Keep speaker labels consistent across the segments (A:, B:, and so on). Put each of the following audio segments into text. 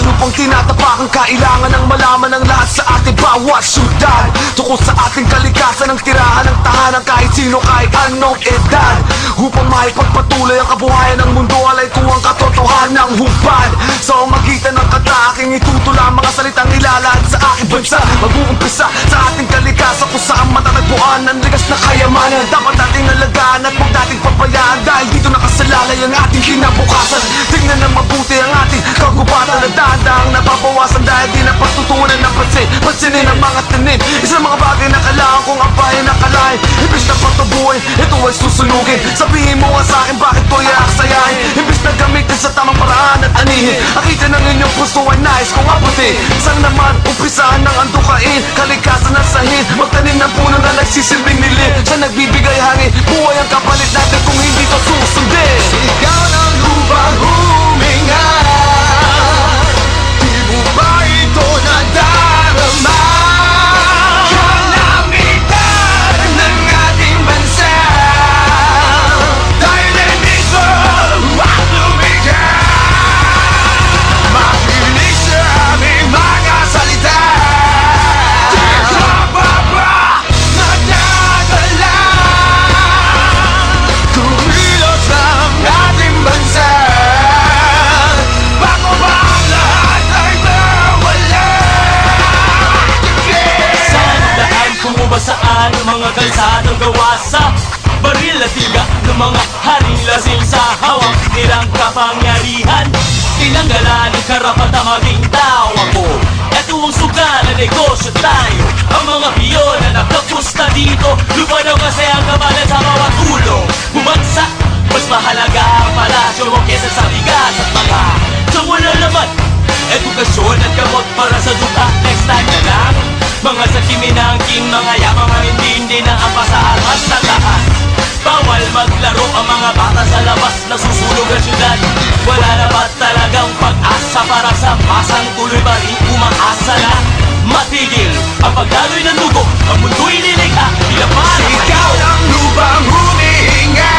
A: lupang tinatapakan, kailangan ng malaman ng lahat sa ating bawat syudad. Tungkol sa ating kalikasan, ang tirahan ng tahanan kahit sino, kahit anong edad, upang maipagpatuloy ang kabuhayan ng mundo. Alay ko ang katotohanan ng hubad. Sa umagitan ng kata, aking itutula ang mga salitang nilalahad sa aking bansa. Mag-uumpisa sa ating kalikasan kung saan matatagpuan ang ligas na kayamanan. Dapat nating alagaan at huwag nating pabayaan, dahil dito nakasalalay ang ating kinabukasan. Tingnan na mabuti ang ating kagubatan na dahan-dahang nababawasan dahil di na pagtutunan ng pansin. Pansinin ang mga tanim, isang mga bagay na kailangan kong ampahin na kalahin. Imbis na patubuhin, ito ay susunugin. Sabihin mo nga sa'kin bakit ko'y aaksayahin. Imbis na gamitin sa tamang paraan at anihin, akita ng inyong puso ay nais kong abutin. Saan naman umpisahan ng andukain, kalikasan na sahin, magtanim ng puno na nagsisilbing nilim. Siya nagbibigay hangin, buhay ang kapalit natin kung hindi to susundin.
B: Ikaw ng lupang huminga, di mo ba ito nadarama? Kalamitan ng ating bansa, tayo din mismo ang lumikha. Makinig sa aming mga salita, di ka ba nadadala? Kumilos ang ating bansa, bago ba ang lahat ay mawala?
C: Sandaan kung saan mga kalsadang gawa sa baril at tiga ng mga haring lasing sa hawak nilang kapangyarihan. Tinanggalan ng karapatang maging tawa ko. Ito ang sugal na negosyo tayo, ang mga piyon na nakapusta dito. Lupa daw kasi ang kabalan sa bawat ulo. Bumagsak, mas mahalaga ang palasyo mo kesa sa bigas at mga wala naman edukasyon at gamot para sa duta. Next time na lang, mga sa kiminangking, mga yamang hindi na ang pasaangas sa lahat. Bawal maglaro ang mga bata sa labas, nasusunog ang syudad. Wala na ba talagang pag-asa para sa masang tuloy ba rin umaasa na matigil ang pagdaloy ng dugo, ang mundo'y nilikha, pinapala.
B: Ikaw ng lupang humihinga,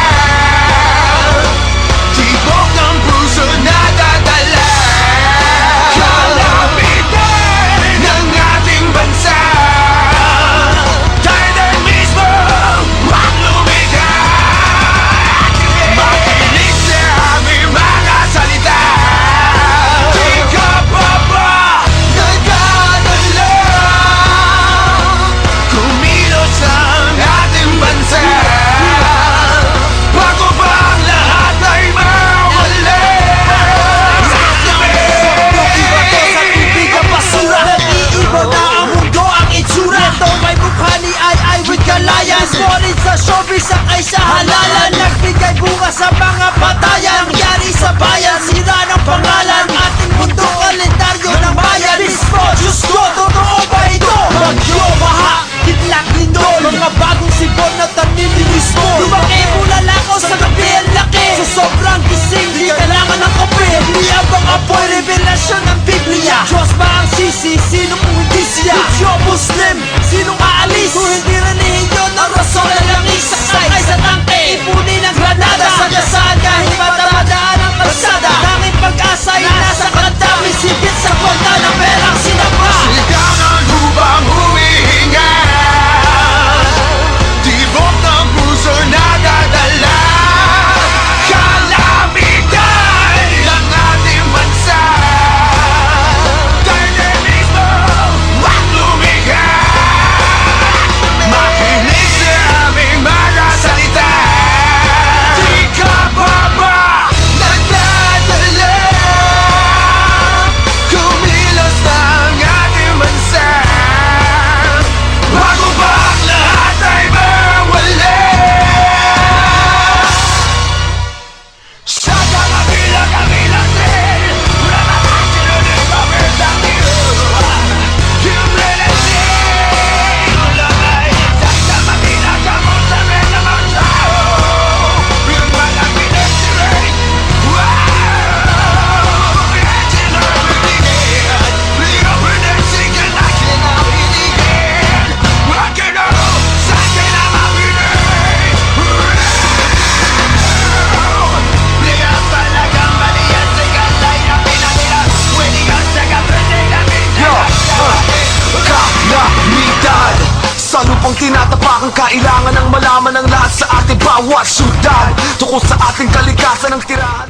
B: tibok ng puso nadadala. Kalamitan ng ating bansa, tayo din mismo ang lumikha. Makinig sa aming mga salita, di ka ba nadadala? Kumilos ang ating bansa,
A: usapang tinatapakan, kailangan ng malaman ng lahat sa ating bawat syudad tungkol sa ating kalikasan ng tirahan.